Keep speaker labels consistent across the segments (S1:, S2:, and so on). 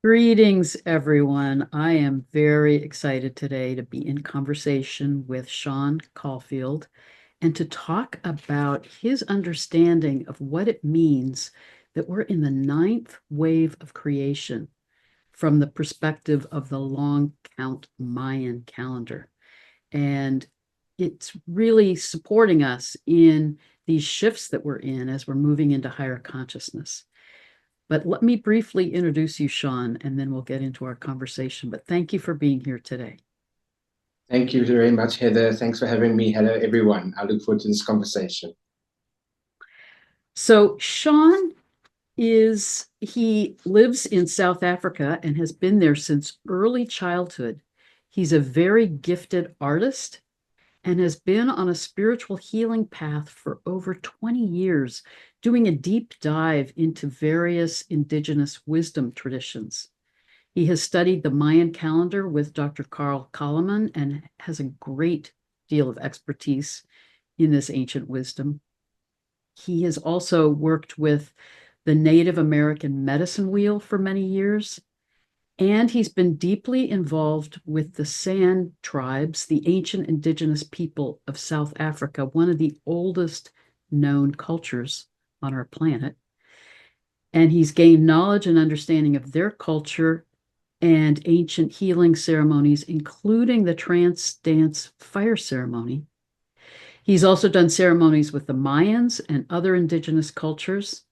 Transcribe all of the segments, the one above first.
S1: Greetings, everyone. I am very excited today to be in conversation with Sean Caulfield and to talk about his understanding of what it means that we're in the ninth wave of creation from the perspective of the long count Mayan calendar. And it's really supporting us in these shifts that we're in as we're moving into higher consciousness. But let me briefly introduce you, Sean, and then we'll get into our conversation. But thank you for being here today.
S2: Thank you very much, Heather. Thanks for having me. Hello, everyone. I look forward to this conversation.
S1: So, Sean he lives in South Africa and has been there since early childhood. He's a very gifted artist and has been on a spiritual healing path for over 20 years, doing a deep dive into various indigenous wisdom traditions. He has studied the Mayan calendar with Dr. Carl Calleman and has a great deal of expertise in this ancient wisdom. He has also worked with the Native American medicine wheel for many years, and he's been deeply involved with the San tribes, the ancient indigenous people of South Africa, one of the oldest known cultures on our planet. And he's gained knowledge and understanding of their culture and ancient healing ceremonies, including the Trance Dance fire ceremony. He's also done ceremonies with the Mayans and other indigenous cultures.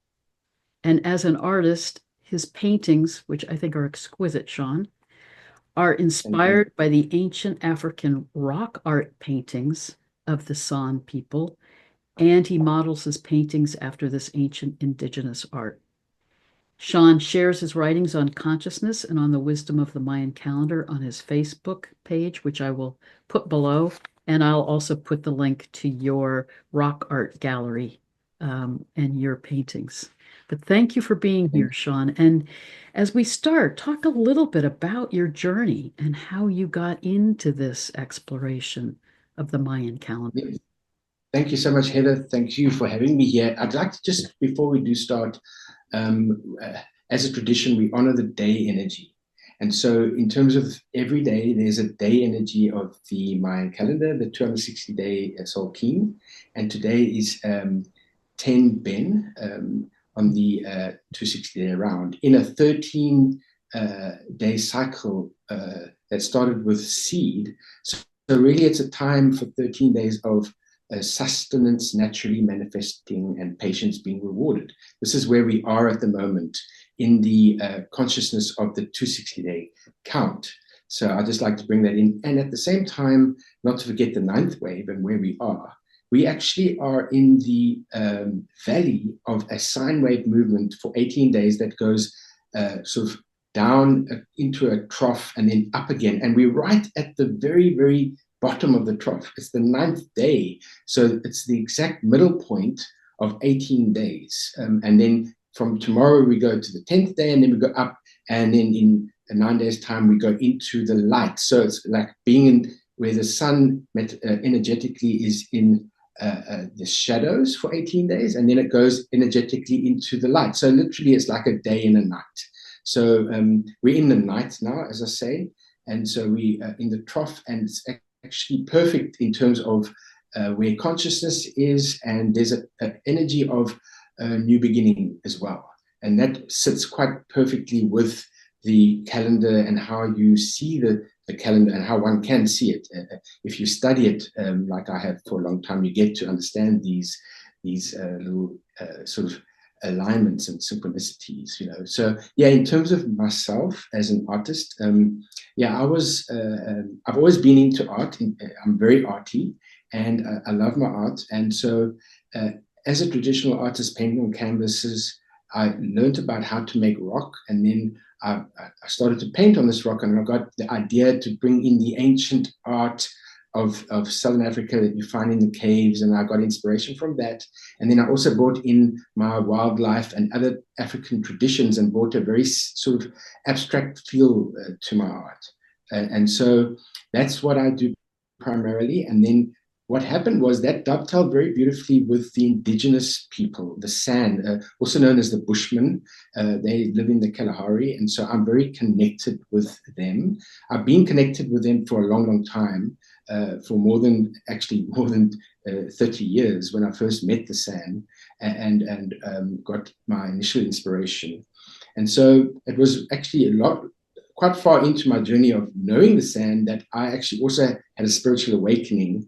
S1: And as an artist, his paintings, which I think are exquisite, Sean, are
S2: Thank you.
S1: inspired by the ancient African rock art paintings of the San people, and he models his paintings after this ancient indigenous art. Sean shares his writings on consciousness and on the wisdom of the Mayan calendar on his Facebook page, which I will put below. And I'll also put the link to your rock art gallery and your paintings. But thank you for being here, Sean. And as we start, talk a little bit about your journey and how you got into this exploration of the Mayan calendar.
S2: Yes. Thank you so much, Heather. Thank you for having me here. I'd like to just, before we do start, um, uh, as a tradition, we honor the day energy. And so, in terms of every day, there's a day energy of the Mayan calendar, the 260-day Solkin. And today is 10 Ben on the 260-day round in a 13-day cycle that started with seed. So, really, it's a time for 13 days of sustenance naturally manifesting and patience being rewarded. This is where we are at the moment in the consciousness of the 260-day count. So I just like to bring that in. And at the same time, not to forget the ninth wave and where we are. We actually are in the valley of a sine wave movement for 18 days that goes sort of down into a trough and then up again. And we're right at the very, very bottom of the trough. It's the ninth day. So it's the exact middle point of 18 days. And then from tomorrow, we go to the 10th day, and then we go up. And then in 9 days' time, we go into the light. So it's like being in where the sun energetically is in the shadows for 18 days, and then it goes energetically into the light. So literally, it's like a day and a night. So we're in the night now, as I say. And so we are in the trough, and it's actually perfect in terms of where consciousness is, and there's an energy of new beginning as well. And that sits quite perfectly with the calendar and how you see the calendar and how one can see it. If you study it, like I have for a long time, you get to understand these little sort of alignments and synchronicities, you know. So yeah, in terms of myself as an artist, yeah, I've always been into art. I'm very arty, and I love my art. And so as a traditional artist painting on canvases, I learned about how to make rock, and then I started to paint on this rock, and I got the idea to bring in the ancient art of Southern Africa that you find in the caves, and I got inspiration from that. And then I also brought in my wildlife and other African traditions and brought a very sort of abstract feel to my art. And so that's what I do primarily. And then what happened was that dovetailed very beautifully with the indigenous people, the San, also known as the Bushmen. They live in the Kalahari, and so I'm very connected with them. I've been connected with them for a long, long time, for more than 30 years when I first met the San and got my initial inspiration. And so it was actually quite far into my journey of knowing the San that I actually also had a spiritual awakening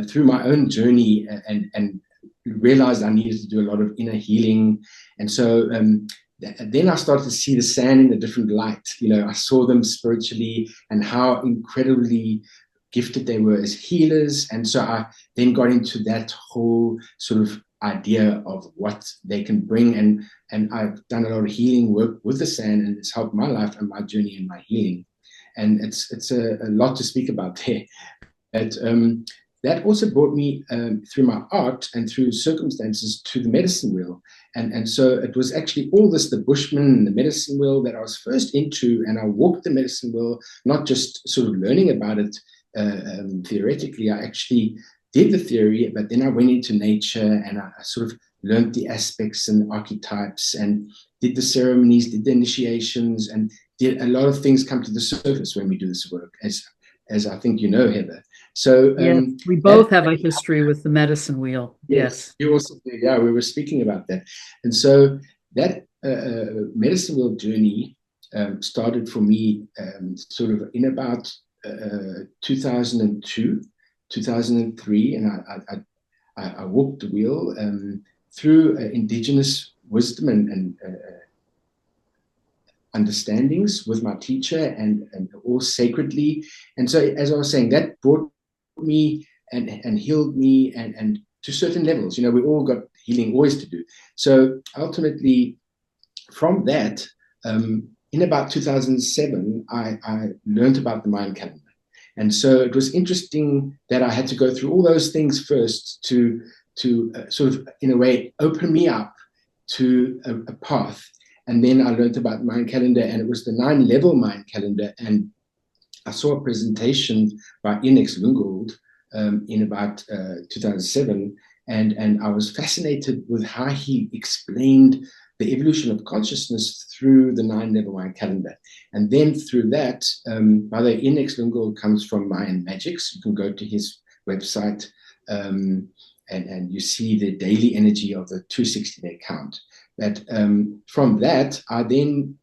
S2: through my own journey and realized I needed to do a lot of inner healing. And so then I started to see the San in a different light. I saw them spiritually and how incredibly gifted they were as healers. And so I then got into that whole sort of idea of what they can bring. And I've done a lot of healing work with the San, and it's helped my life and my journey and my healing. And it's a lot to speak about there. But that also brought me through my art and through circumstances to the medicine wheel. And so it was actually all this, the Bushmen and the medicine wheel, that I was first into. And I walked the medicine wheel, not just sort of learning about it theoretically. I actually did the theory, but then I went into nature and I sort of learned the aspects and archetypes and did the ceremonies, did the initiations, and did a lot of things come to the surface when we do this work, as I think you know, Heather. So
S1: Yes, we both have a history with the medicine wheel. Yes.
S2: You also, yeah, we were speaking about that. And so that medicine wheel journey started for me sort of in about 2002, 2003, and I walked the wheel through indigenous wisdom and understandings with my teacher and all sacredly. And so, as I was saying, that brought me and healed me and to certain levels. We all got healing always to do. So ultimately, from that, in about 2007, I learned about the Mayan calendar. And so it was interesting that I had to go through all those things first to sort of, in a way, open me up to a path. And then I learned about Mayan calendar, and it was the 9-level Mayan calendar. And I saw a presentation by Inex Lungold in about 2007, and I was fascinated with how he explained the evolution of consciousness through the 9-level Mayan calendar. And then through that, by the way, Inex Lungold comes from Mayan Magics. You can go to his website and you see the daily energy of the 260-day count. That from that, I then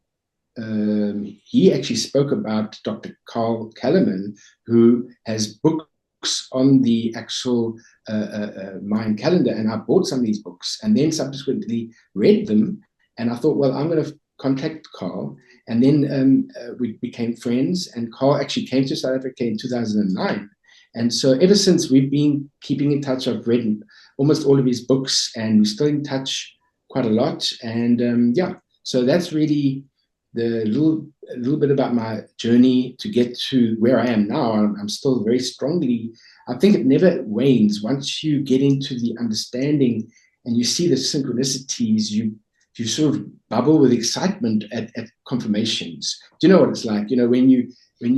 S2: he actually spoke about Dr. Calleman, who has books on the actual Mayan calendar, and I bought some of these books and then subsequently read them. And I thought, well, I'm going to contact Carl. And then we became friends, and Carl actually came to South Africa in 2009. And so ever since, we've been keeping in touch. I've read almost all of his books, and we're still in touch quite a lot. And yeah, so that's really the little bit about my journey to get to where I am now. I'm still very strongly, I think it never wanes. Once you get into the understanding and you see the synchronicities, you sort of bubble with excitement at confirmations. Do you know what it's like? When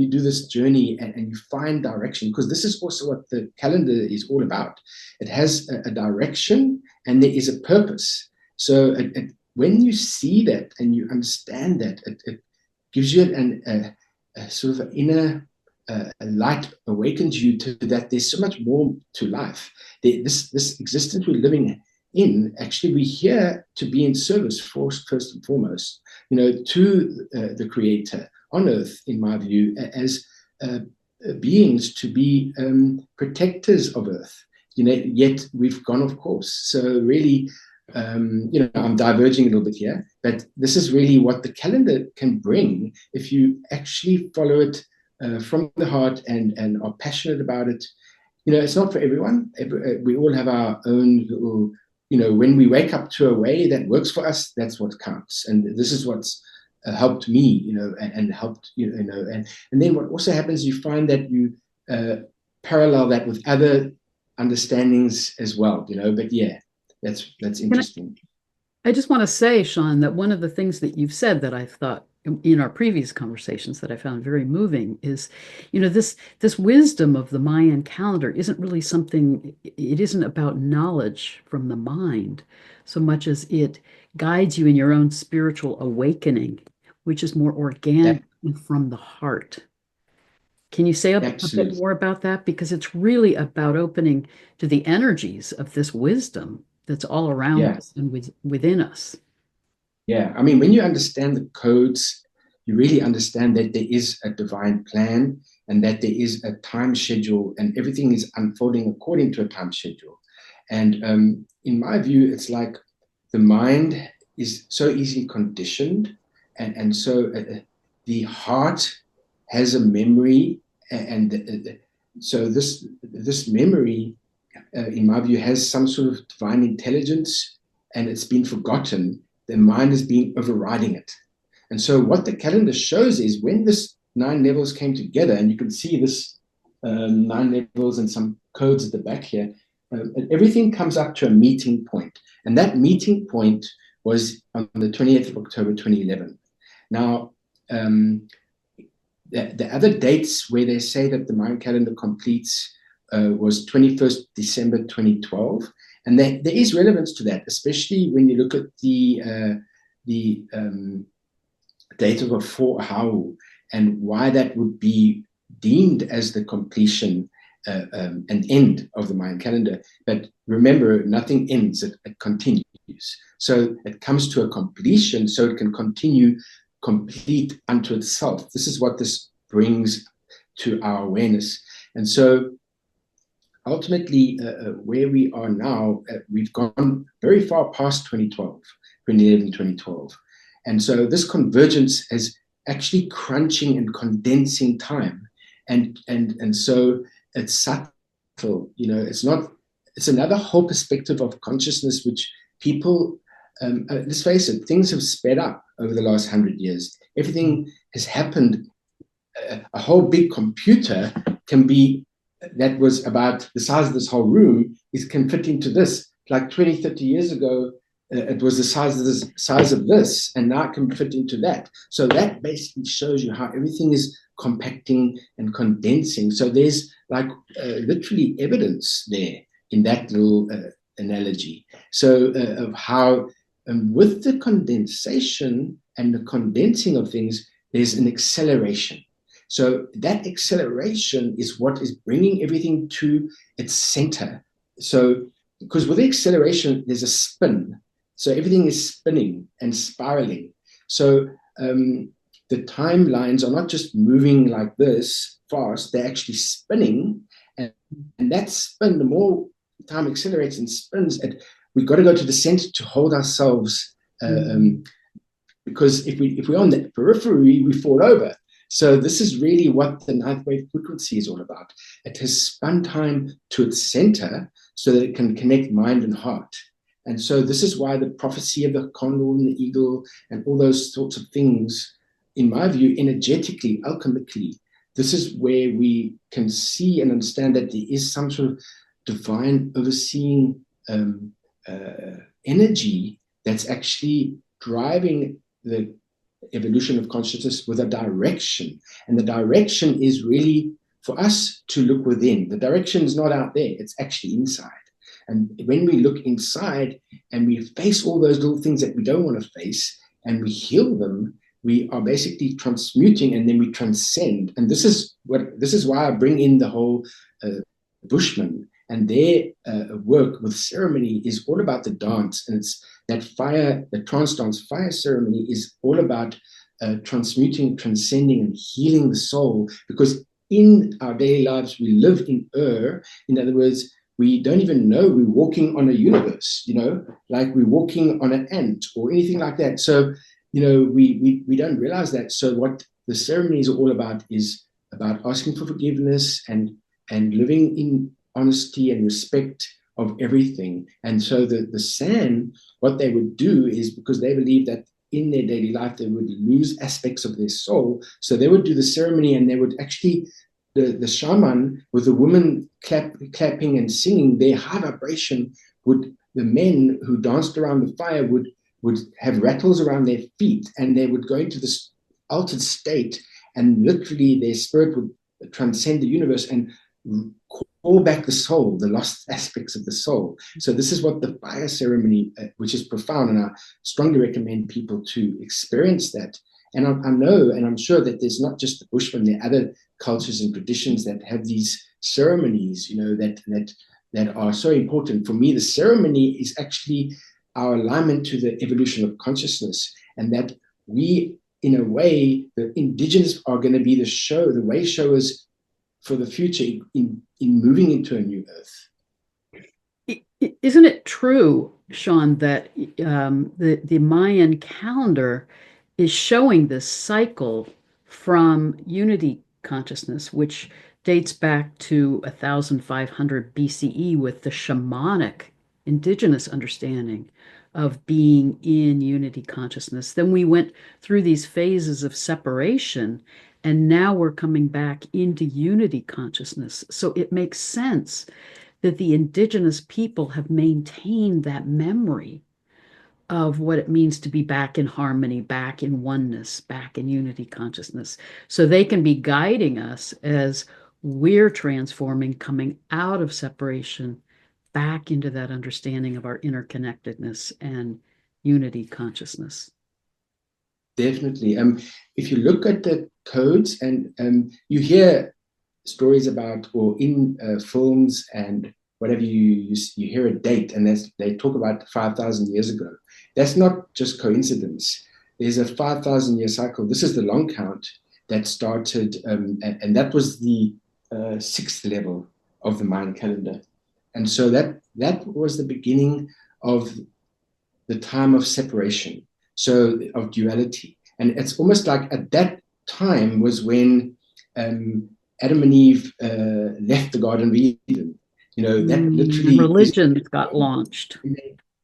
S2: you do this journey and you find direction, because this is also what the calendar is all about. It has a direction and there is a purpose. So when you see that and you understand that, it gives you a sort of inner a light, awakens you to that there's so much more to life. This existence we're living in, actually, we're here to be in service first and foremost, to the Creator on Earth, in my view, as beings to be protectors of Earth. Yet we've gone off course. So really, I'm diverging a little bit here, but this is really what the calendar can bring if you actually follow it from the heart and are passionate about it. It's not for everyone. We all have our own little, when we wake up to a way that works for us, that's what counts. And this is what's helped me, and helped, and then what also happens, you find that you parallel that with other understandings as well, but yeah, that's interesting.
S1: I just want to say, Sean, that one of the things that you've said that I thought in our previous conversations that I found very moving is, this wisdom of the Mayan calendar isn't really something, it isn't about knowledge from the mind so much as it guides you in your own spiritual awakening, which is more organic
S2: Ab-
S1: and from the heart. Can you say a bit
S2: Absolutely.
S1: more about that? Because it's really about opening to the energies of this wisdom that's all around
S2: Yeah.
S1: us and within us.
S2: Yeah. I mean, when you understand the codes, you really understand that there is a divine plan and that there is a time schedule and everything is unfolding according to a time schedule. And in my view, it's like the mind is so easily conditioned. And so the heart has a memory. And so this memory, in my view, has some sort of divine intelligence and it's been forgotten. The mind has been overriding it. And so, what the calendar shows is when this nine levels came together, and you can see this nine levels and some codes at the back here, everything comes up to a meeting point. And that meeting point was on the 28th of October 2011. Now, the other dates where they say that the Mayan calendar completes was 21st December 2012. And there is relevance to that, especially when you look at the date of a four Hau and why that would be deemed as the completion and end of the Mayan calendar. But remember, nothing ends, it continues. So it comes to a completion so it can continue complete unto itself. This is what this brings to our awareness. And so ultimately, where we are now, we've gone very far past 2012, 2011, 2012. And so this convergence is actually crunching and condensing time. And so it's subtle, it's not, it's another whole perspective of consciousness, which people, let's face it, things have sped up over the last 100 years. Everything has happened. A whole big computer can be, that was about the size of this whole room, can fit into this. Like 20, 30 years ago, it was the size of this, and now it can fit into that. So that basically shows you how everything is compacting and condensing. So there's like literally evidence there in that little analogy. So of how with the condensation and the condensing of things, there's an acceleration. So that acceleration is what is bringing everything to its center. So because with the acceleration, there's a spin. So everything is spinning and spiraling. So the timelines are not just moving like this fast, they're actually spinning. And that spin, the more time accelerates and spins, we've got to go to the center to hold ourselves. Because if we're on the periphery, we fall over. So this is really what the ninth wave frequency is all about. It has spun time to its center so that it can connect mind and heart. And so this is why the prophecy of the condor and the eagle and all those sorts of things, in my view, energetically, alchemically, this is where we can see and understand that there is some sort of divine overseeing energy that's actually driving the evolution of consciousness with a direction. And the direction is really for us to look within. The direction is not out there, it's actually inside. And when we look inside and we face all those little things that we don't want to face and we heal them, we are basically transmuting and then we transcend. And this is why I bring in the whole Bushmen and their work with ceremony is all about the dance. And it's that fire, the trance dance fire ceremony is all about transmuting, transcending, and healing the soul. Because in our daily lives, we live in in other words, we don't even know we're walking on a universe, like we're walking on an ant or anything like that. So, we don't realize that. So what the ceremonies are all about is about asking for forgiveness and living in honesty and respect of everything. And so the San, what they would do is, because they believe that in their daily life they would lose aspects of their soul, so they would do the ceremony and they would actually, the shaman with the woman clapping and singing, their high vibration would, the men who danced around the fire would have rattles around their feet and they would go into this altered state, and literally their spirit would transcend the universe and call back the soul, the lost aspects of the soul. So this is what the fire ceremony, which is profound, and I strongly recommend people to experience that. And I know, and I'm sure that there's not just the Bushmen, there are other cultures and traditions that have these ceremonies, that are so important. For me, the ceremony is actually our alignment to the evolution of consciousness, and that we, in a way, the indigenous are going to be the way showers for the future in moving into a new earth.
S1: Isn't it true, Sean, that the Mayan calendar is showing this cycle from unity consciousness, which dates back to 1500 BCE with the shamanic indigenous understanding of being in unity consciousness? Then we went through these phases of separation, and now we're coming back into unity consciousness. So it makes sense that the indigenous people have maintained that memory of what it means to be back in harmony, back in oneness, back in unity consciousness. So they can be guiding us as we're transforming, coming out of separation, back into that understanding of our interconnectedness and unity consciousness.
S2: Definitely. If you look at the codes, and you hear stories about, or in films and whatever, you hear a date, and they talk about 5,000 years ago. That's not just coincidence. There's a 5,000-year cycle. This is the long count that started, and that was the sixth level of the Mayan calendar. And so that was the beginning of the time of separation, so of duality. And it's almost like at that time was when Adam and Eve left the Garden of Eden. That literally
S1: Religions got launched.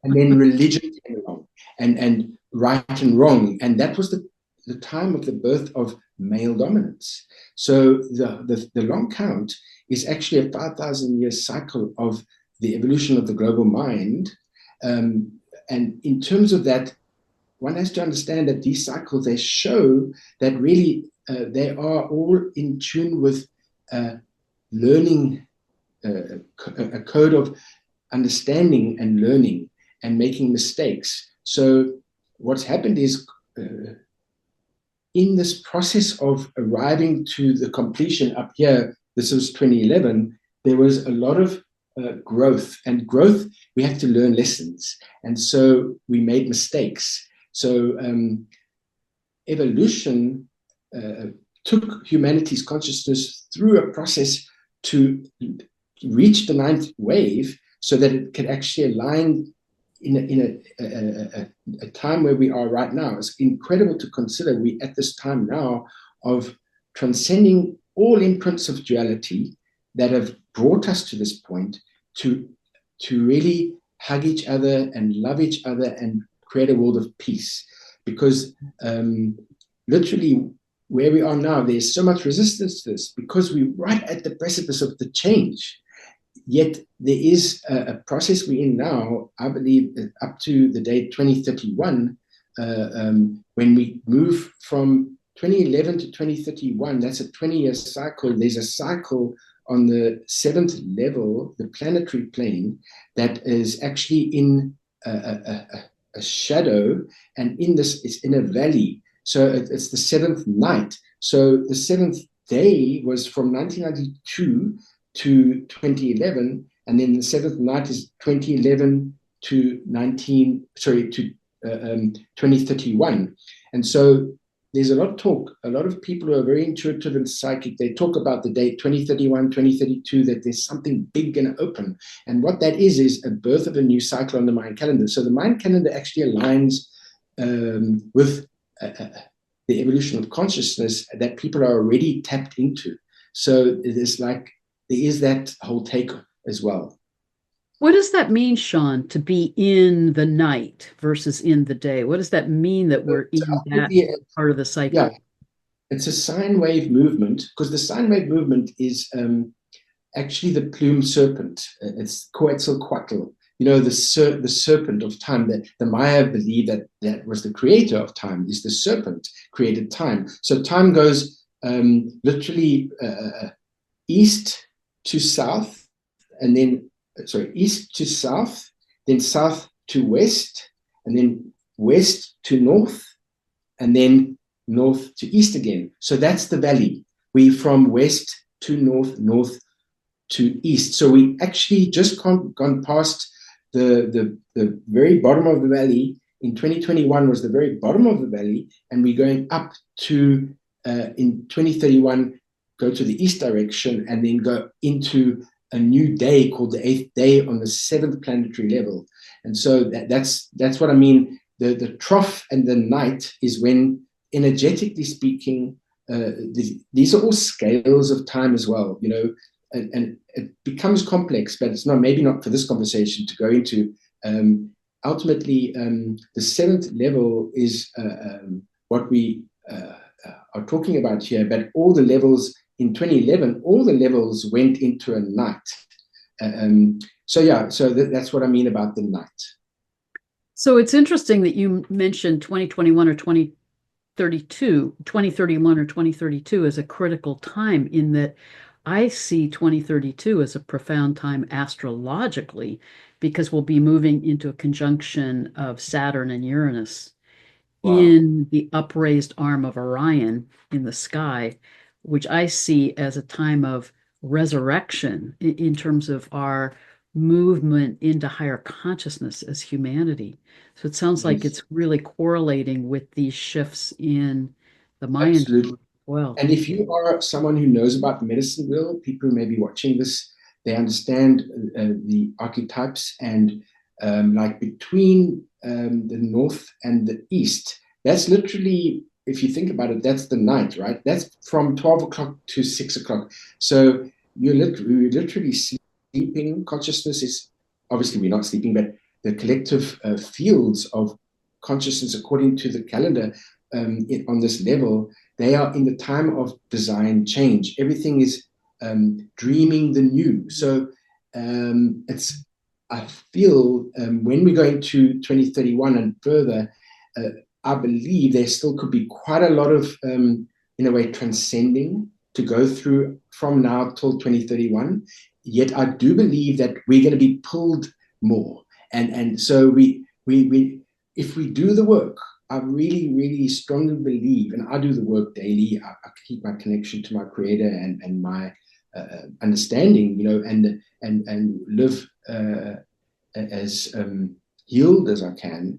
S2: And then religion came along, and right and wrong. And that was the time of the birth of male dominance. So the long count is actually a 5,000-year cycle of the evolution of the global mind. And in terms of that, one has to understand that these cycles, they show that really they are all in tune with learning, a code of understanding and learning and making mistakes. So what's happened is, in this process of arriving to the completion up here, this was 2011, there was a lot of growth. And growth, we have to learn lessons. And so we made mistakes. So evolution took humanity's consciousness through a process to reach the ninth wave, so that it could actually align in a time where we are right now. It's incredible to consider we at this time now of transcending all imprints of duality that have brought us to this point, to really hug each other and love each other and create a world of peace. Because literally where we are now, there's so much resistance to this because we're right at the precipice of the change. Yet there is a process we're in now, I believe, up to the date 2031, when we move from 2011 to 2031, that's a 20-year cycle. There's a cycle on the seventh level, the planetary plane, that is actually in a shadow, and in this, it's in a valley. So it's the seventh night. So the seventh day was from 1992 to 2011, and then the seventh night is 2011 to 2031. And so there's a lot of talk. A lot of people who are very intuitive and psychic, they talk about the date 2031, 2032, that there's something big going to open. And what that is a birth of a new cycle on the Mayan calendar. So the Mayan calendar actually aligns with the evolution of consciousness that people are already tapped into. So it is like, there is that whole take as well.
S1: What does that mean, Sean, to be in the night versus in the day? What does that mean that we're in that part of the cycle?
S2: Yeah, it's a sine wave movement, because the sine wave movement is actually the plumed serpent. It's Quetzalcoatl. the serpent of time. That the Maya believed that was the creator of time. Is the serpent created time? So time goes literally east to south, and then east to south, then south to west, and then west to north, and then north to east again. So that's the valley. We from west to north, north to east. So we actually just gone past the very bottom of the valley. In 2021 was the very bottom of the valley, and we're going up to in 2031 go to the east direction, and then go into a new day called the eighth day on the seventh planetary level. And so that's what I mean. The trough and the night is when, energetically speaking, these are all scales of time as well, and it becomes complex, but it's not, maybe not for this conversation to go into. Ultimately, the seventh level is what we are talking about here, but all the levels in 2011, all the levels went into a night. That's what I mean about the night.
S1: So it's interesting that you mentioned 2021 or 2031 or 2032 as a critical time, in that I see 2032 as a profound time astrologically, because we'll be moving into a conjunction of Saturn and Uranus
S2: Wow.
S1: in the upraised arm of Orion in the sky, which I see as a time of resurrection in terms of our movement into higher consciousness as humanity. So it sounds like
S2: Yes,
S1: it's really correlating with these shifts in the Mayan
S2: absolutely.
S1: calendar as well.
S2: And if you are someone who knows about the medicine wheel, people who may be watching this, they understand the archetypes, and like between the north and the east, that's literally, if you think about it, that's the night, right? That's from 12 o'clock to 6 o'clock. So you're literally sleeping. Consciousness is, obviously, we're not sleeping, but the collective fields of consciousness, according to the calendar, on this level, they are in the time of design change. Everything is dreaming the new. So I feel when we go into 2031 and further, I believe there still could be quite a lot of, in a way, transcending to go through from now till 2031. Yet I do believe that we're going to be pulled more. And so we if we do the work, I really, really strongly believe, and I do the work daily. I keep my connection to my creator and my understanding, and live as healed as I can,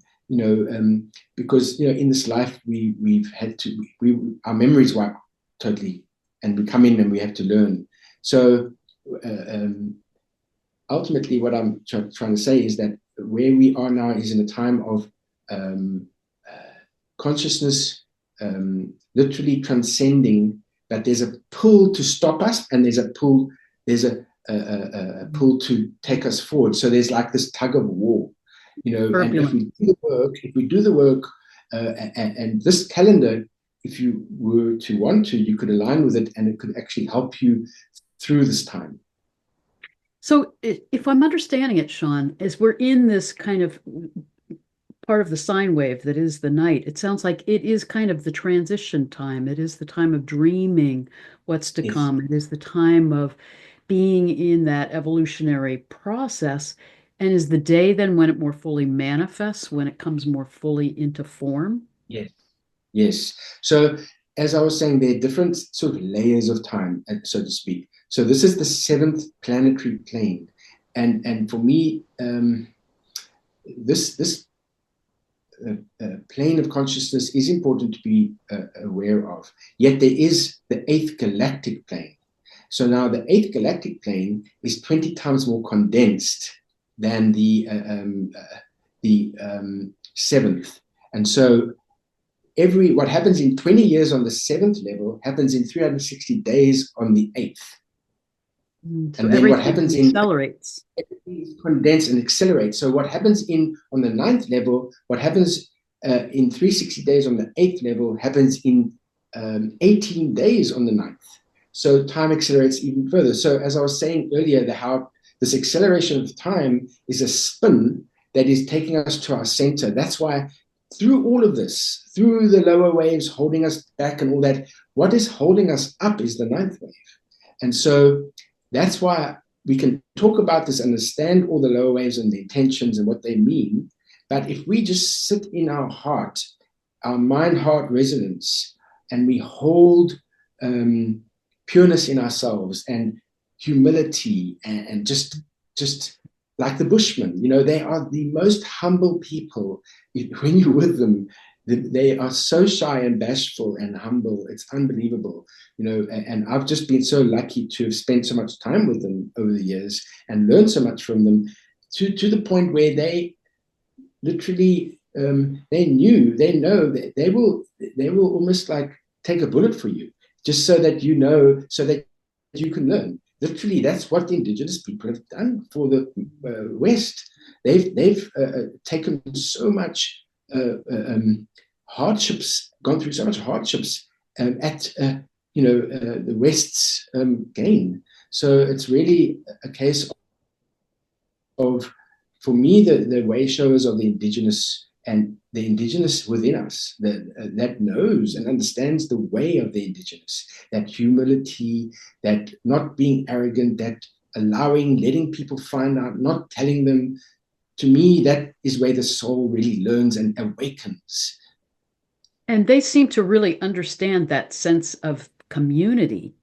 S2: because in this life we've had to, our memories wipe totally, and we come in and we have to learn. So ultimately, what I'm trying to say is that where we are now is in a time of consciousness literally transcending, but there's a pull to stop us, and there's a pull to take us forward. So there's like this tug of war, and if
S1: Turbulent.
S2: we do the work, and this calendar, if you were to want to, you could align with it, and it could actually help you through this time.
S1: So if I'm understanding it, Sean, as we're in this kind of part of the sine wave that is the night, it sounds like it is kind of the transition time. It is the time of dreaming what's to
S2: Yes.
S1: come. It is the time of being in that evolutionary process. And is the day then when it more fully manifests, when it comes more fully into form?
S2: Yes. Yes. So as I was saying, there are different sort of layers of time, so to speak. So this is the seventh planetary plane, and for me, this plane of consciousness is important to be aware of. Yet there is the eighth galactic plane. So now the eighth galactic plane is 20 times more condensed than the seventh, and so what happens in 20 years on the seventh level happens in 360 days on the eighth.
S1: So
S2: And then what
S1: everything
S2: happens in
S1: accelerates.
S2: everything is condensed and accelerates. So what happens on the ninth level, what happens in 360 days on the eighth level happens in 18 days on the ninth. So time accelerates even further. So as I was saying earlier, how this acceleration of time is a spin that is taking us to our center. That's why through all of this, through the lower waves holding us back and all that, what is holding us up is the ninth wave. And so that's why we can talk about this, understand all the lower waves and the intentions and what they mean. But if we just sit in our heart, our mind-heart resonance, and we hold pureness in ourselves and humility and just like the Bushmen, they are the most humble people. When you're with them, they are so shy and bashful and humble. It's unbelievable, and I've just been so lucky to have spent so much time with them over the years and learned so much from them to the point where they literally, they know that they will almost like take a bullet for you just so that so that you can learn. Literally, that's what the indigenous people have done for the West. They've taken so much hardships, gone through so much hardships at the West's gain. So it's really a case of, for me, the way showers of the indigenous and the indigenous within us that knows and understands the way of the indigenous, that humility, that not being arrogant, that letting people find out, not telling them. To me, that is where the soul really learns and awakens.
S1: And they seem to really understand that sense of community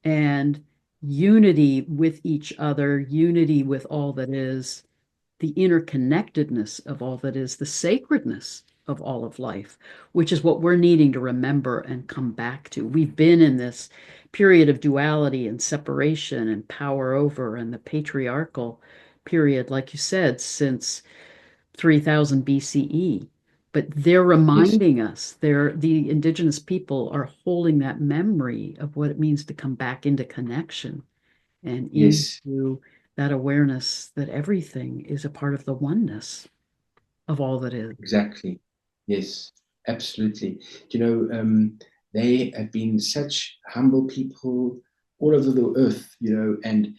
S1: and unity with each other, unity with all that is, the interconnectedness of all that is, the sacredness of all of life, which is what we're needing to remember and come back to. We've been in this period of duality and separation and power over, and the patriarchal period, like you said, since 3000 BCE. But they're
S2: Yes,
S1: reminding us, the indigenous people are holding that memory of what it means to come back into connection and
S2: yes,
S1: into that awareness that everything is a part of the oneness of all that is.
S2: exactly. Yes, absolutely. They have been such humble people all over the earth, and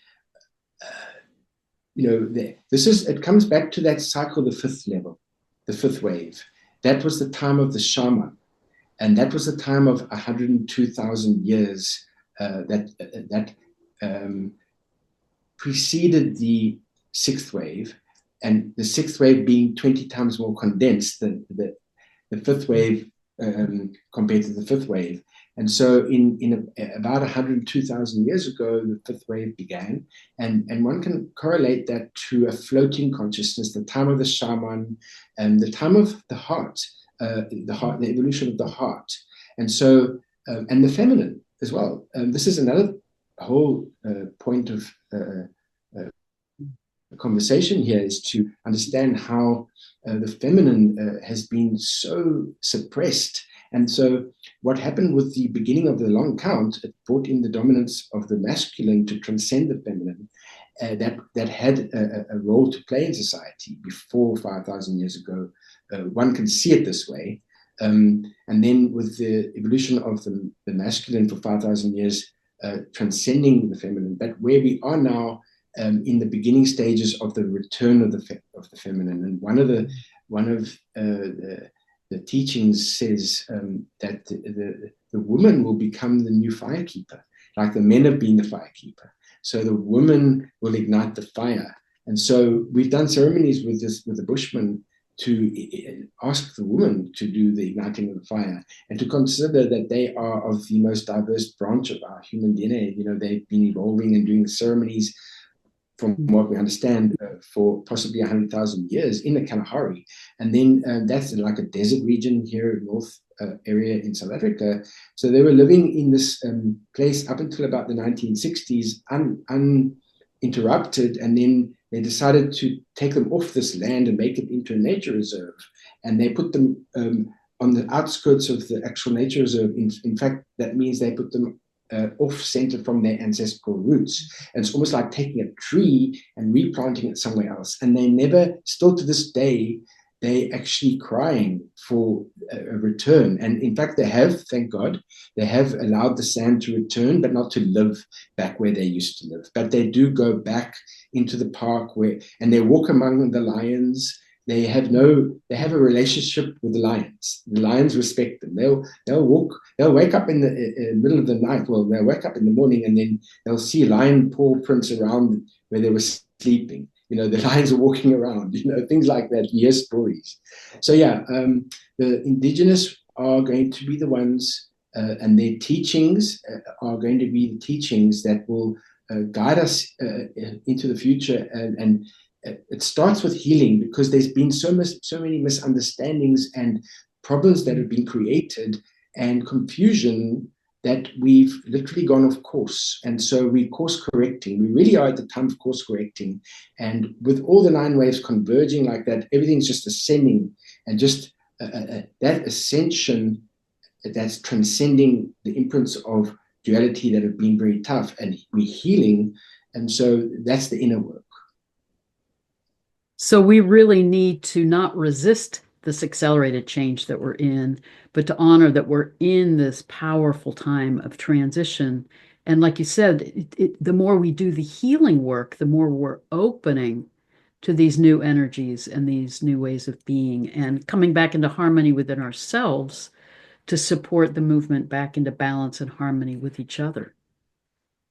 S2: it comes back to that cycle, the fifth level, the fifth wave. That was the time of the shaman, and that was the time of 102,000 years that preceded the sixth wave, and the sixth wave being 20 times more condensed than the fifth wave compared to the fifth wave. And so in about 102,000 years ago, the fifth wave began. And one can correlate that to a floating consciousness, the time of the shaman, and the time of the heart, the evolution of the heart. And so, and the feminine as well. This is another whole point of conversation here, is to understand how the feminine has been so suppressed. And so what happened with the beginning of the long count, it brought in the dominance of the masculine to transcend the feminine, that had a role to play in society before 5,000 years ago. One can see it this way. And then with the evolution of the masculine for 5,000 years, transcending the feminine. But where we are now, in the beginning stages of the return of the feminine, and one of the teachings says that the woman will become the new firekeeper, like the men have been the firekeeper. So the woman will ignite the fire. And so we've done ceremonies with the Bushmen to ask the woman to do the igniting of the fire, and to consider that they are of the most diverse branch of our human DNA. They've been evolving and doing the ceremonies, from what we understand, for possibly 100,000 years in the Kalahari. And then that's like a desert region here, north area in South Africa. So they were living in this place up until about the 1960s, uninterrupted. And then they decided to take them off this land and make it into a nature reserve. And they put them on the outskirts of the actual nature reserve. In fact, that means they put them off-center from their ancestral roots. And it's almost like taking a tree and replanting it somewhere else. And they never, still to this day, they actually crying for a return. And in fact, they have, thank God, they have allowed the sand to return, but not to live back where they used to live. But they do go back into the park and they walk among the lions. They have a relationship with the lions. The lions respect them. They'll wake up in the middle of the night. Well, they'll wake up in the morning and then they'll see lion paw prints around where they were sleeping. The lions are walking around, things like that. You hear stories. So yeah, the indigenous are going to be the ones, and their teachings are going to be the teachings that will guide us into the future. And it starts with healing, because there's been so many misunderstandings and problems that have been created and confusion that we've literally gone off course. And so we're course correcting. We really are at the time of course correcting. And with all the 9 waves converging like that, everything's just ascending, and just that ascension that's transcending the imprints of duality that have been very tough, and we're healing. And so that's the inner work.
S1: So we really need to not resist this accelerated change that we're in, but to honor that we're in this powerful time of transition. And like you said, the more we do the healing work, the more we're opening to these new energies and these new ways of being and coming back into harmony within ourselves to support the movement back into balance and harmony with each other.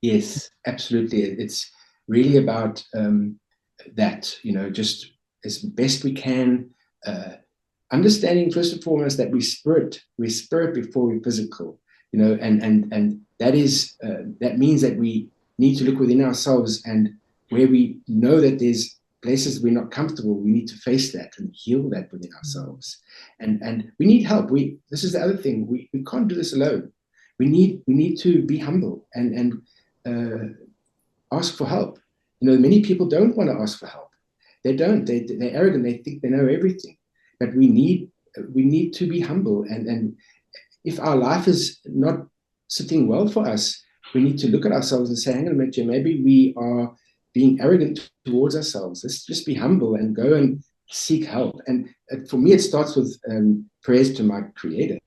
S2: Yes, absolutely. It's really about that, just as best we can, understanding first and foremost that we're spirit before we're physical, and that means that we need to look within ourselves, and where we know that there's places we're not comfortable, we need to face that and heal that within ourselves. And we need help. This is the other thing. We can't do this alone. We need to be humble and ask for help. Many people don't want to ask for help. They don't. They're arrogant. They think they know everything. But we need to be humble. And if our life is not sitting well for us, we need to look at ourselves and say, hang on a minute, maybe we are being arrogant towards ourselves. Let's just be humble and go and seek help. And for me, it starts with prayers to my Creator,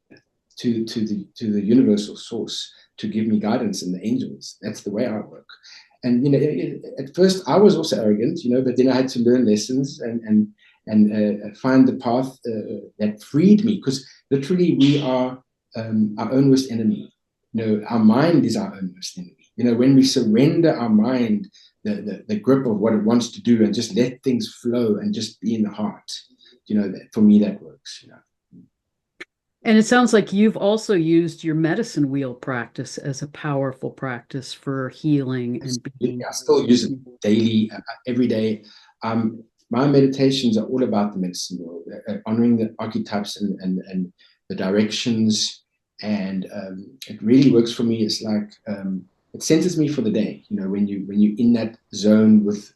S2: to the universal source, to give me guidance, and the angels. That's the way I work. And at first I was also arrogant, but then I had to learn lessons and find the path that freed me, because literally we are our own worst enemy. Our mind is our own worst enemy. When we surrender our mind, the grip of what it wants to do, and just let things flow and just be in the heart, for me that works.
S1: And it sounds like you've also used your medicine wheel practice as a powerful practice for healing and being.
S2: I still use it daily, every day. My meditations are all about the medicine wheel, honoring the archetypes and the directions, and it really works for me. It's like it centers me for the day. When you're in that zone with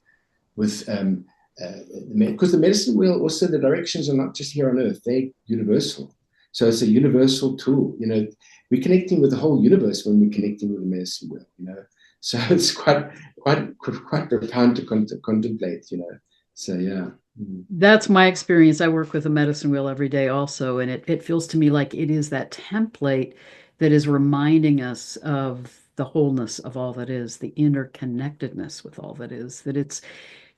S2: because the medicine wheel, also the directions are not just here on Earth; they're universal. So it's a universal tool. We're connecting with the whole universe when we're connecting with the medicine wheel. So it's quite profound to contemplate. So yeah.
S1: That's my experience. I work with a medicine wheel every day also, and it feels to me like it is that template that is reminding us of the wholeness of all that is, the interconnectedness with all that is, that it's,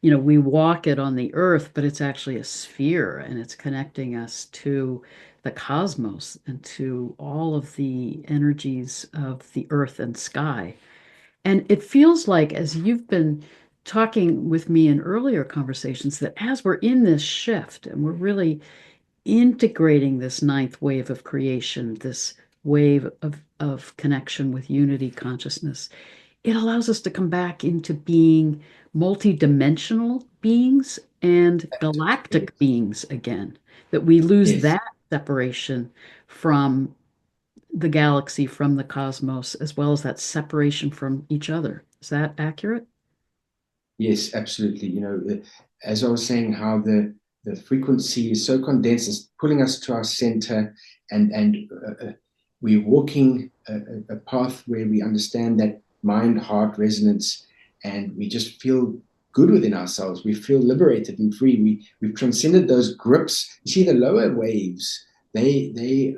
S1: we walk it on the earth, but it's actually a sphere, and it's connecting us to the cosmos and to all of the energies of the earth and sky. And it feels like, as you've been talking with me in earlier conversations, that as we're in this shift and we're really integrating this 9th wave of creation, this wave of connection with unity consciousness, it allows us to come back into being multidimensional beings and galactic beings again, that we lose
S2: Yes.
S1: that separation from the galaxy, from the cosmos, as well as that separation from each other. Is that accurate?
S2: Yes, absolutely. As I was saying, how the frequency is so condensed, it's pulling us to our center, and we're walking a path where we understand that mind-heart resonance, and we just feel good within ourselves. We feel liberated and free. We've transcended those grips. You see, the lower waves, they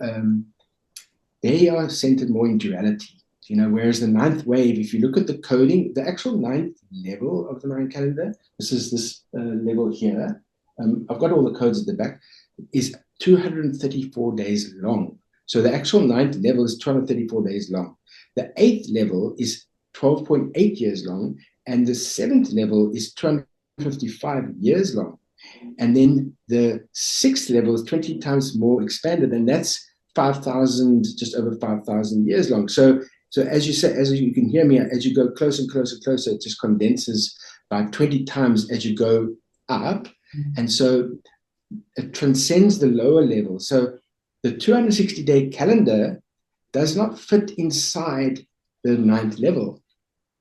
S2: are centered more in duality. Whereas the ninth wave, if you look at the coding, the actual ninth level of the Mayan calendar, this is this level here. I've got all the codes at the back, is 234 days long. So the actual ninth level is 234 days long. The eighth level is 12.8 years long, and the seventh level is 255 years long. And then the sixth level is 20 times more expanded, and that's 5,000, just over 5,000 years long. So as you say, as you can hear me, as you go closer and closer and closer, it just condenses by 20 times as you go up. Mm-hmm. And so it transcends the lower level. So the 260-day calendar does not fit inside the ninth level.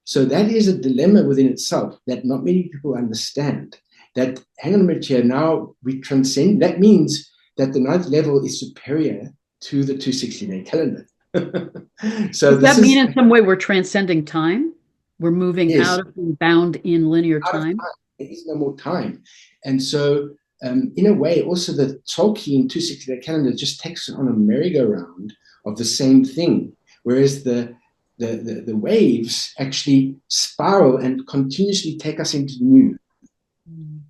S2: So that is a dilemma within itself that not many people understand. That, hang on a minute here, now we transcend. That means that the ninth level is superior to the 260-day calendar.
S1: So does that mean in some way we're transcending time? We're moving out of being bound in linear time?
S2: There is no more time. And so, in a way, also the Tolkien 260-day calendar just takes on a merry-go-round of the same thing, whereas the waves actually spiral and continuously take us into new. Mm.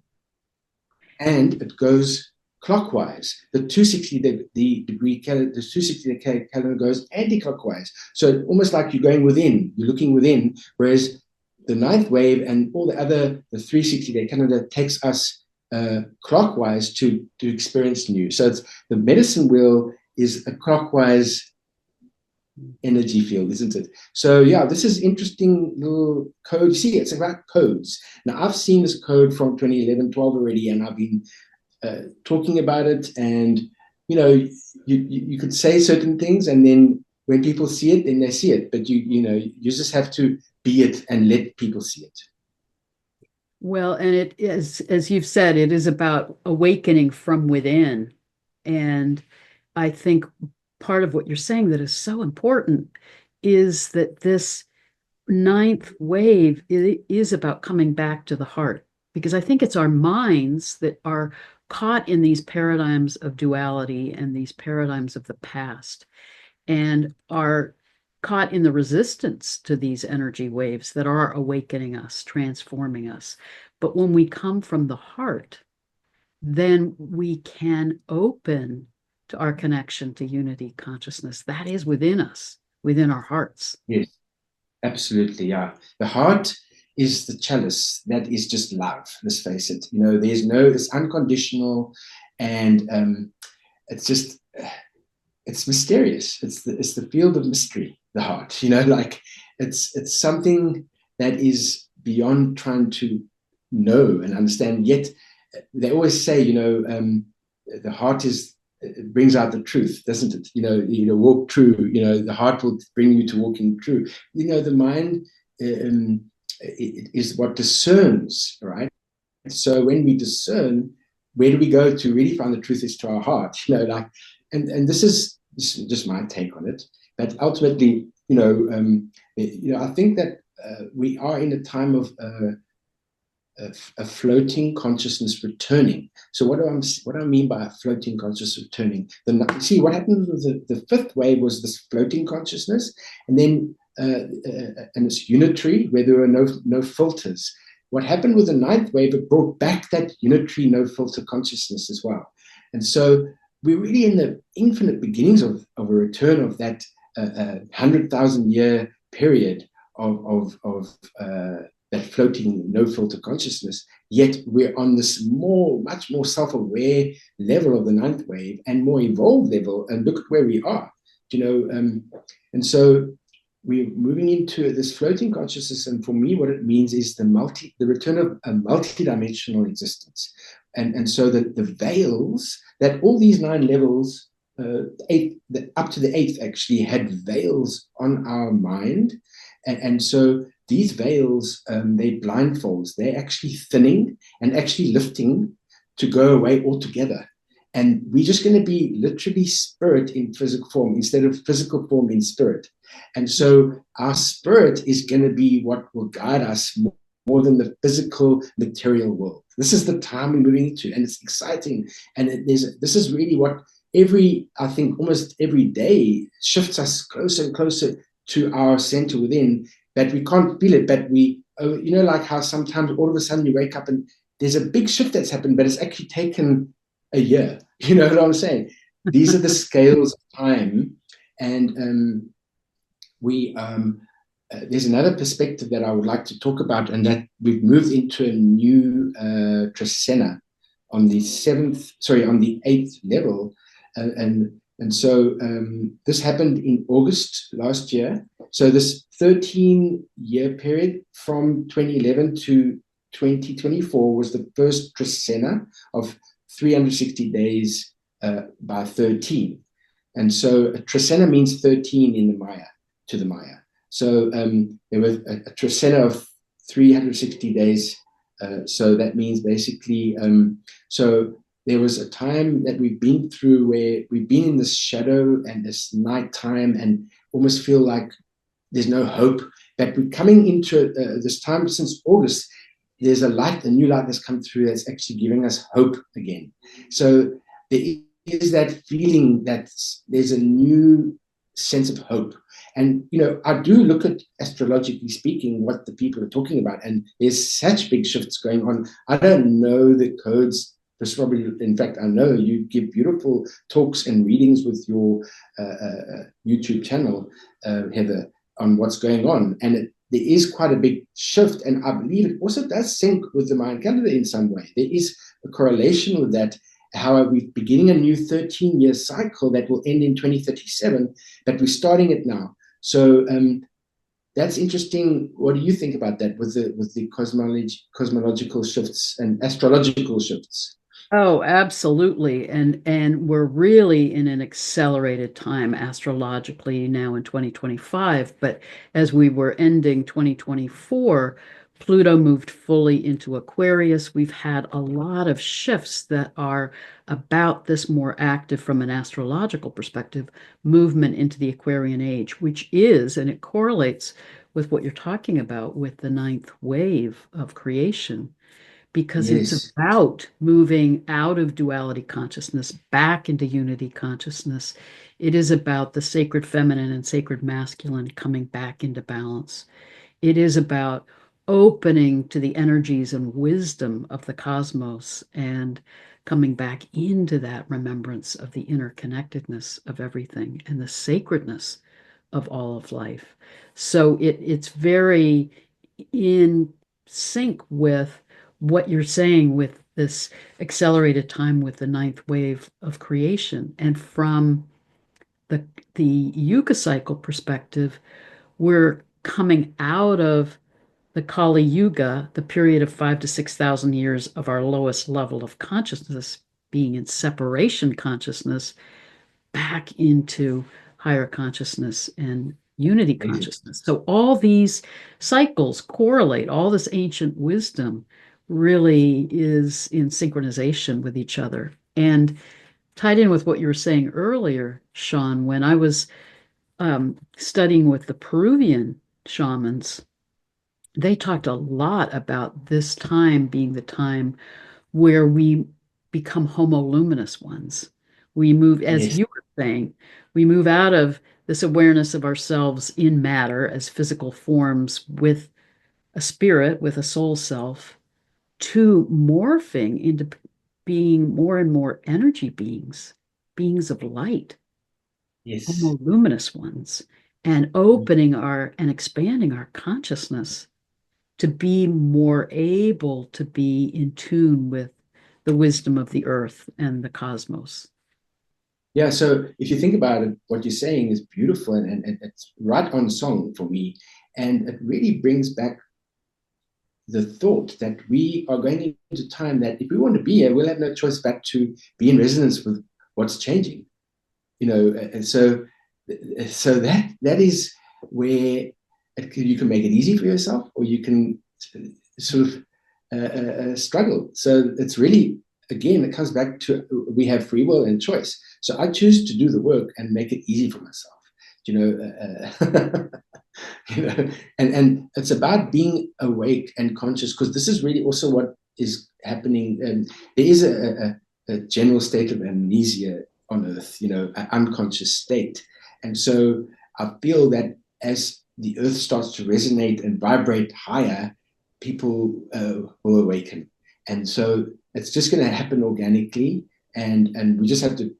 S2: And it goes clockwise. The 260-day calendar goes anti-clockwise. So almost like you're going within, you're looking within, whereas the ninth wave and all the 360-day calendar takes us clockwise to experience new. So the medicine wheel is a clockwise energy field, isn't it? So yeah, this is interesting little code. You see, it's about codes. Now I've seen this code from 2011, 12 already, and I've been talking about it. And you could say certain things, and then when people see it, then they see it. But you just have to be it and let people see it.
S1: Well, and it is, as you've said, it is about awakening from within. And I think part of what you're saying that is so important is that this ninth wave is about coming back to the heart, because I think it's our minds that are caught in these paradigms of duality and these paradigms of the past, and are caught in the resistance to these energy waves that are awakening us, transforming us. But when we come from the heart, then we can open to our connection to unity consciousness that is within us, within our hearts.
S2: Yes, absolutely. Yeah. The heart is the chalice that is just love. Let's face it. It's unconditional, and it's mysterious. It's the field of mystery, the heart, it's something that is beyond trying to know and understand. Yet they always say, the heart it brings out the truth, doesn't it? Walk true. The heart will bring you to walking true. The mind it is what discerns, right? So when we discern, where do we go to really find the truth? Is to our heart, and this is just my take on it. But ultimately, I think that we are in a time of a floating consciousness returning. So what do I mean by a floating consciousness returning? See, what happened with the fifth wave was this floating consciousness, and then and it's unitary where there were no filters. What happened with the ninth wave, it brought back that unitary no filter consciousness as well. And so we're really in the infinite beginnings of a return of that 100,000 year period of that floating no filter consciousness. Yet we're on this much more self-aware level of the ninth wave and more evolved level. And look at where we are, and so we're moving into this floating consciousness. And for me, what it means is the return of a multidimensional existence. And so the veils that all these 9 levels, up to the 8th actually had veils on our mind. And so these veils, they're blindfolds. They're actually thinning and actually lifting to go away altogether. And we're just going to be literally spirit in physical form instead of physical form in spirit. And so our spirit is going to be what will guide us more than the physical material world. This is the time we're moving into, and it's exciting. And this is really what I think almost every day shifts us closer and closer to our center within, but we can't feel it. But like how sometimes all of a sudden you wake up and there's a big shift that's happened, but it's actually taken a year. You know what I'm saying? These are the scales of time. And there's another perspective that I would like to talk about, and that we've moved into a new Tracena on the eighth level, and so this happened in August last year. So this 13-year period from 2011 to 2024 was the first Tracena of 360 days by 13. And so Tracena means 13 in the Maya, to the Maya. So there was a Tracena of 360 days. So that means basically, so there was a time that we've been through where we've been in this shadow and this nighttime and almost feel like there's no hope. But we're coming into this time since August. There's a new light that's come through that's actually giving us hope again. So there is that feeling that there's a new sense of hope. And, I do look at, astrologically speaking, what the people are talking about, and there's such big shifts going on. I don't know the codes. In fact, I know you give beautiful talks and readings with your YouTube channel, Heather, on what's going on. And there is quite a big shift. And I believe it also does sync with the Mayan calendar in some way. There is a correlation with that. How are we beginning a new 13-year cycle that will end in 2037, but we're starting it now. So that's interesting. What do you think about that with the cosmological shifts and astrological shifts?
S1: Oh, absolutely. And we're really in an accelerated time astrologically now in 2025. But as we were ending 2024, Pluto moved fully into Aquarius. We've had a lot of shifts that are about this more active from an astrological perspective, movement into the Aquarian age, which is, and it correlates with what you're talking about with the ninth wave of creation, because it's
S2: Yes,
S1: about moving out of duality consciousness back into unity consciousness. It is about the sacred feminine and sacred masculine coming back into balance. It is about opening to the energies and wisdom of the cosmos and coming back into that remembrance of the interconnectedness of everything and the sacredness of all of life. So it's very in sync with what you're saying with this accelerated time with the ninth wave of creation. And from the Yuga cycle perspective, we're coming out of the Kali Yuga, the period of 5 to 6,000 years of our lowest level of consciousness, being in separation consciousness, back into higher consciousness and unity
S2: amazing.
S1: consciousness. So all these cycles correlate, all this ancient wisdom really is in synchronization with each other. And tied in with what you were saying earlier, Sean, when I was studying with the Peruvian shamans, they talked a lot about this time being the time where we become homo luminous ones. We move, as
S2: Yes,
S1: you were saying, we move out of this awareness of ourselves in matter as physical forms with a spirit, with a soul self, to morphing into being more and more energy beings, beings of light,
S2: yes.
S1: homo luminous ones, and opening our and expanding our consciousness to be more able to be in tune with the wisdom of the earth and the cosmos.
S2: Yeah, so if you think about it, what you're saying is beautiful, and it's right on song for me. And it really brings back the thought that we are going into time that if we want to be here, we'll have no choice but to be in resonance with what's changing. And so that is where you can make it easy for yourself, or you can sort of struggle. So it's really, again, it comes back to we have free will and choice. So I choose to do the work and make it easy for myself. you know, and it's about being awake and conscious, because this is really also what is happening. There is a general state of amnesia on Earth, an unconscious state. And so I feel that as the Earth starts to resonate and vibrate higher, people will awaken. And so it's just going to happen organically, and we just have to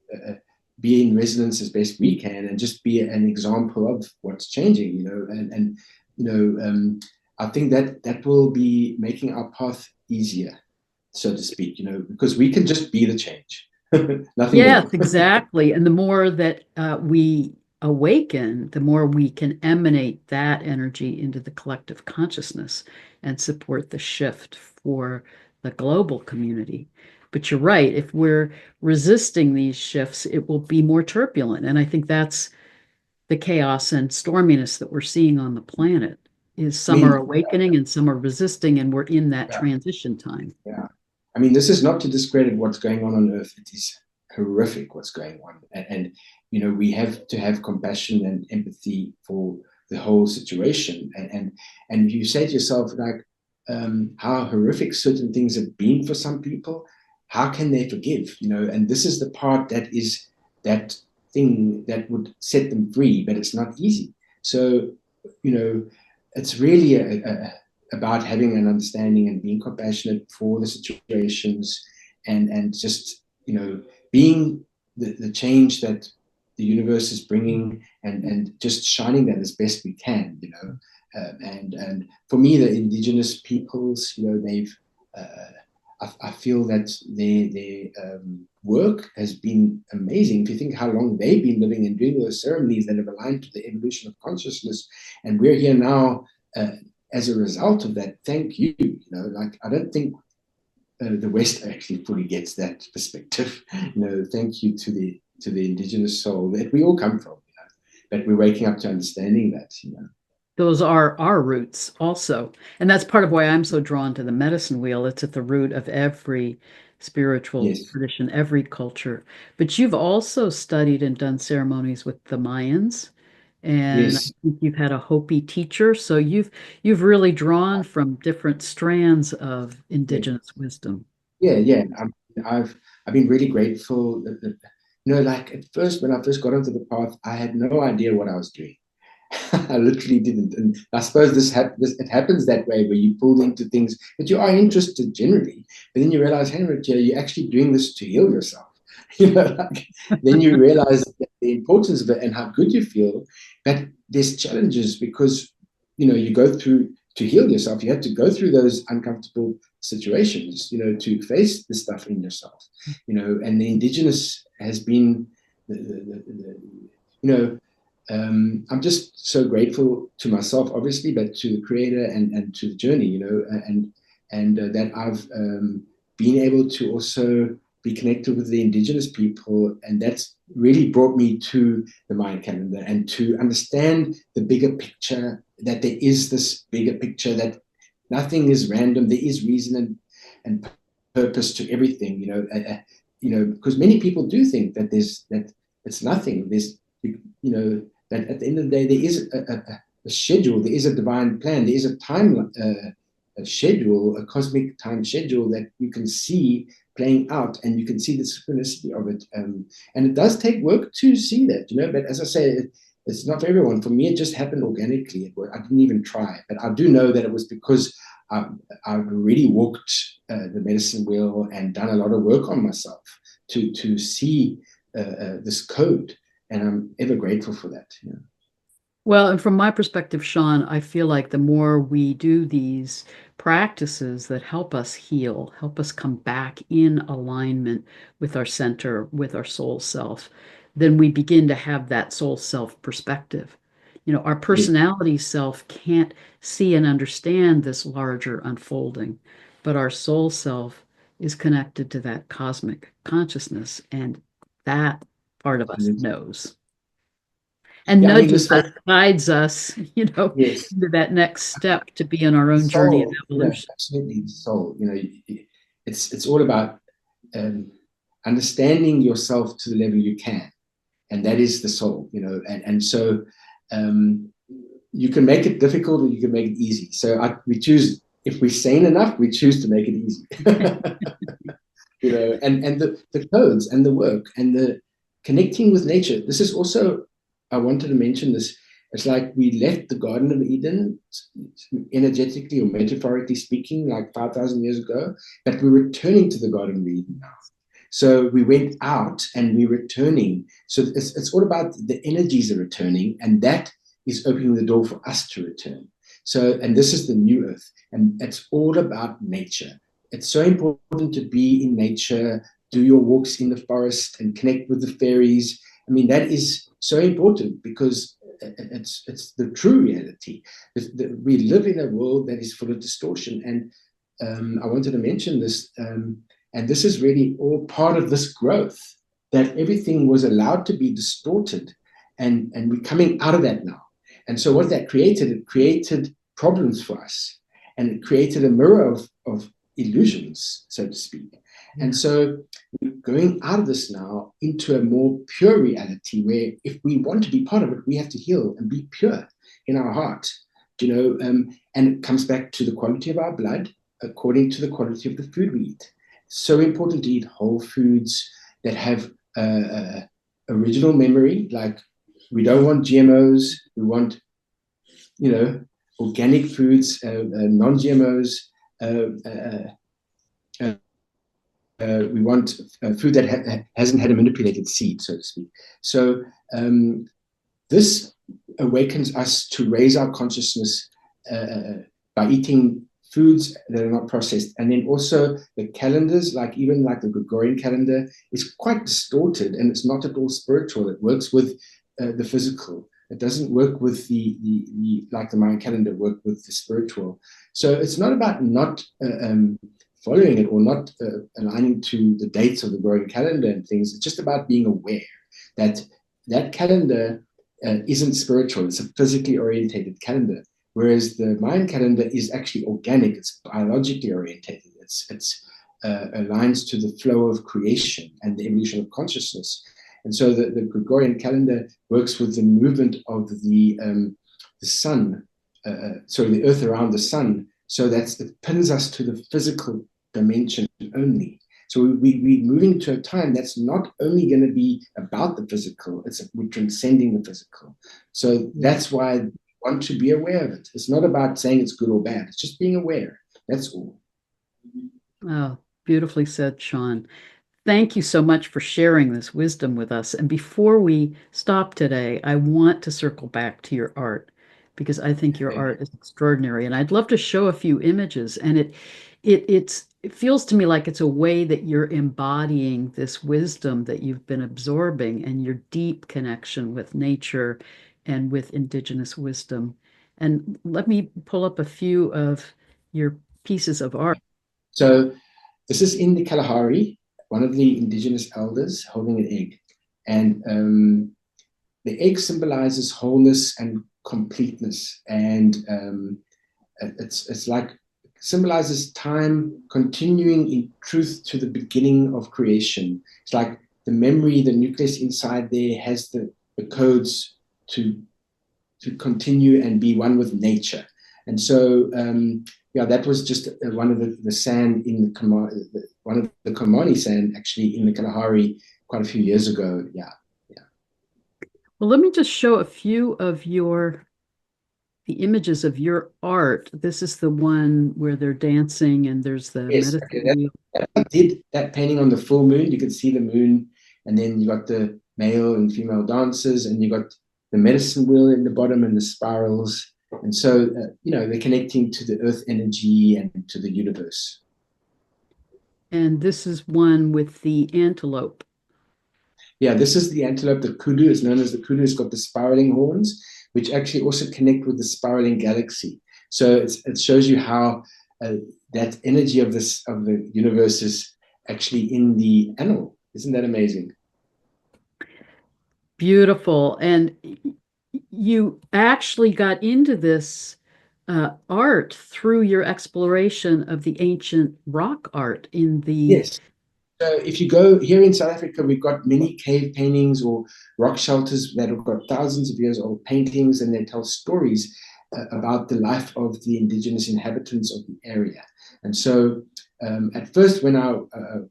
S2: be in resonance as best we can, and just be an example of what's changing, and I think that that will be making our path easier, so to speak, because we can just be the change, nothing
S1: Yes,
S2: more.
S1: exactly. And the more that we awaken, the more we can emanate that energy into the collective consciousness and support the shift for the global community. But you're right, if we're resisting these shifts, it will be more turbulent. And I think that's the chaos and storminess that we're seeing on the planet is
S2: I
S1: some are
S2: mean,
S1: awakening and some are resisting, and we're in that
S2: yeah,
S1: transition time.
S2: yeah. I mean, this is not to discredit what's going on Earth. It is horrific what's going on, and we have to have compassion and empathy for the whole situation. And you say to yourself, like, how horrific certain things have been for some people. How can they forgive? And this is the part that is that thing that would set them free, but it's not easy. So, you know, it's really about having an understanding and being compassionate for the situations, and just being the change that the universe is bringing, and just shining that as best we can, and for me, the indigenous peoples, they've I feel that their work has been amazing. If you think how long they've been living and doing those ceremonies that have aligned to the evolution of consciousness, and we're here now as a result of that. Thank you. Like, I don't think the West actually fully gets that perspective. Thank you to the indigenous soul that we all come from. But we're waking up to understanding that.
S1: Those are our roots also. And that's part of why I'm so drawn to the medicine wheel. It's at the root of every spiritual
S2: Yes.
S1: tradition, every culture. But you've also studied and done ceremonies with the Mayans, and I
S2: Yes.
S1: think you've had a Hopi teacher. So you've really drawn from different strands of
S2: Yes.
S1: indigenous wisdom.
S2: Yeah. Yeah. I've been really grateful. Like at first, when I first got onto the path, I had no idea what I was doing. I literally didn't. And I suppose it happens that way, where you pulled into things that you are interested generally, but then you realize, Henry, you're actually doing this to heal yourself. Like, then you realize the importance of it and how good you feel. But there's challenges, because you go through to heal yourself. You have to go through those uncomfortable situations, to face the stuff in yourself. And the indigenous has been the I'm just so grateful to myself, obviously, but to the creator, and to the journey, and that I've been able to also be connected with the indigenous people. And that's really brought me to the Mayan calendar, and to understand the bigger picture, that there is this bigger picture, that nothing is random. There is reason and purpose to everything, because many people do think that it's nothing. That at the end of the day, there is a schedule, there is a divine plan, there is a time a schedule, a cosmic time schedule that you can see playing out, and you can see the synchronicity of it. And it does take work to see that, but as I say, it's not for everyone. For me, it just happened organically. I didn't even try, but I do know that it was because I've really walked the medicine wheel and done a lot of work on myself to see this code, and I'm ever grateful for that.
S1: Well, and from my perspective, Sean, I feel like the more we do these practices that help us heal, help us come back in alignment with our center, with our soul self, then we begin to have that soul self perspective. Our
S2: Yes,
S1: personality self can't see and understand this larger unfolding, but our soul self is connected to that cosmic consciousness, and that part of us
S2: absolutely.
S1: knows and
S2: Yeah, I mean,
S1: nudges
S2: this
S1: us,
S2: whole,
S1: guides us,
S2: yes,
S1: into that next step to be on our
S2: the
S1: own journey of
S2: soul,
S1: evolution.
S2: absolutely, the soul. It's all about um, understanding yourself to the level you can, and that is the soul. And so, um, you can make it difficult or you can make it easy. So we choose, if we're sane enough, we choose to make it easy. And the codes and the work and the connecting with nature. This is also, I wanted to mention this. It's like we left the Garden of Eden, energetically or metaphorically speaking, like 5,000 years ago, but we're returning to the Garden of Eden now. So we went out and we're returning. So it's all about the energies are returning, and that is opening the door for us to return. So, and this is the new earth, and it's all about nature. It's so important to be in nature, do your walks in the forest and connect with the fairies. I mean, that is so important because it's the true reality. We live in a world that is full of distortion. And I wanted to mention this, and this is really all part of this growth, that everything was allowed to be distorted, and we're coming out of that now. And so what that created, it created problems for us, and it created a mirror of illusions, so to speak. Yeah. And so we're going out of this now into a more pure reality where if we want to be part of it, we have to heal and be pure in our heart, and it comes back to the quality of our blood according to the quality of the food we eat. So important to eat whole foods that have original memory. Like, we don't want GMOs. We want, organic foods, non-GMOs. We want food that hasn't had a manipulated seed, so to speak. So this awakens us to raise our consciousness by eating foods that are not processed. And then also the calendars, even like the Gregorian calendar, is quite distorted, and it's not at all spiritual. It works with the physical. It doesn't work with the like the Mayan calendar work with the spiritual. So it's not about not following it or not aligning to the dates of the Gregorian calendar and things. It's just about being aware that that calendar isn't spiritual. It's a physically orientated calendar. Whereas the Mayan calendar is actually organic, it's biologically orientated, it's aligns to the flow of creation and the evolution of consciousness. And so the Gregorian calendar works with the movement of the sun, the earth around the sun, so that it pins us to the physical dimension only. So we're moving to a time that's not only going to be about the physical, we're transcending the physical. So that's why want to be aware of it. It's not about saying it's good or bad. It's just being aware. That's all.
S1: Oh, beautifully said, Sean. Thank you so much for sharing this wisdom with us. And before we stop today, I want to circle back to your art because I think your art is extraordinary. And I'd love to show a few images. And it feels to me like it's a way that you're embodying this wisdom that you've been absorbing and your deep connection with nature and with indigenous wisdom. And let me pull up a few of your pieces of art.
S2: So this is in the Kalahari, one of the indigenous elders holding an egg. And the egg symbolizes wholeness and completeness. And it's like, symbolizes time continuing in truth to the beginning of creation. It's like the memory, the nucleus inside there has the codes to continue and be one with nature. And so, that was just one of the sand in one of the Kamani sand actually in the Kalahari quite a few years ago. Yeah.
S1: Well, let me just show a few of the images of your art. This is the one where they're dancing and there's the medicine wheel.
S2: I did that painting on the full moon. You can see the moon, and then you got the male and female dancers, and you got the medicine wheel in the bottom and the spirals. And so, they're connecting to the earth energy and to the universe.
S1: And this is one with the antelope.
S2: Yeah, this is the antelope. The kudu is known as the kudu. It's got the spiraling horns, which actually also connect with the spiraling galaxy. So it shows you how that energy of the universe is actually in the animal. Isn't that amazing?
S1: Beautiful. And you actually got into this art through your exploration of the ancient rock art in the
S2: Yes. if you go here in South Africa, we've got many cave paintings or rock shelters that have got thousands of years old paintings, and they tell stories about the life of the indigenous inhabitants of the area. And so, at first, when I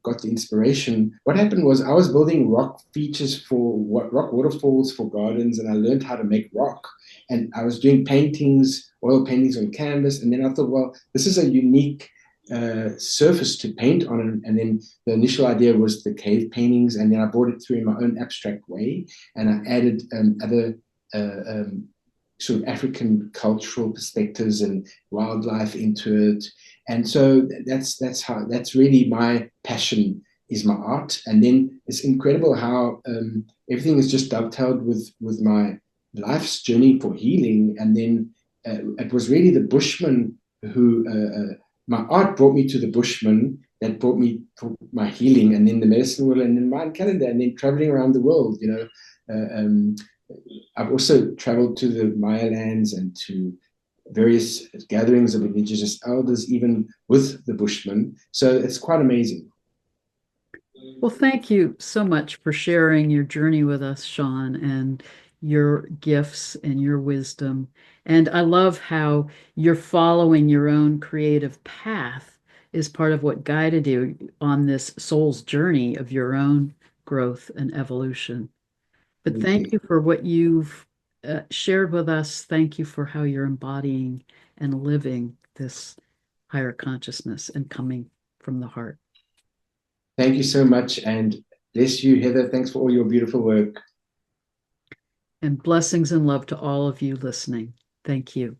S2: got the inspiration, what happened was I was building rock features for rock waterfalls for gardens, and I learned how to make rock. And I was doing paintings, oil paintings on canvas, and then I thought, well, this is a unique surface to paint on. And then the initial idea was the cave paintings, and then I brought it through in my own abstract way, and I added other sort of African cultural perspectives and wildlife into it. And so that's really my passion is my art. And then it's incredible how everything is just dovetailed with my life's journey for healing. And then it was really the Bushmen who my art brought me to the Bushmen that brought me for my healing, and then the medicine wheel, and then Mayan Calendar, and then traveling around the world. I've also traveled to the Maya lands and to various gatherings of indigenous elders, even with the Bushmen. So it's quite amazing.
S1: Well, thank you so much for sharing your journey with us, Sean, and your gifts and your wisdom. And I love how you're following your own creative path is part of what guided you on this soul's journey of your own growth and evolution. But
S2: Thank
S1: thank
S2: you.
S1: you for what you've shared with us. Thank you for how you're embodying and living this higher consciousness and coming from the heart.
S2: Thank you so much. And bless you, Heather. Thanks for all your beautiful work.
S1: And blessings and love to all of you listening. Thank you.